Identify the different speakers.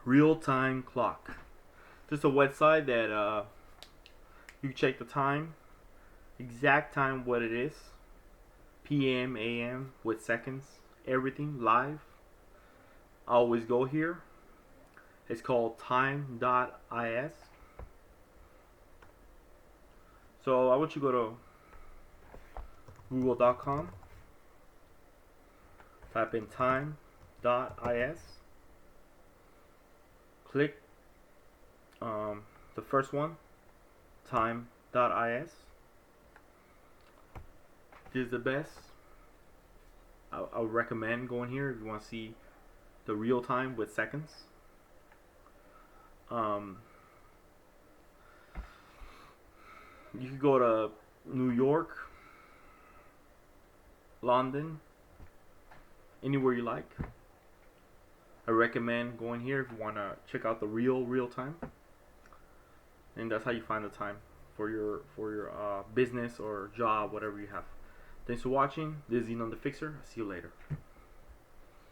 Speaker 1: real-time clock. This is a website that you check the time, exact time what it is, PM, AM with seconds, everything live. I always go here. It's called time.is. So I want you to go to google.com, type in time.is, click the first one, time.is. This is the best. I would recommend going here if you want to see the real time with seconds. You could go to New York, London, anywhere you like. I recommend going here if you want to check out the real time, and that's how you find the time for your business or job, whatever you have. Thanks for watching. This is Zenon the Fixer. See you later.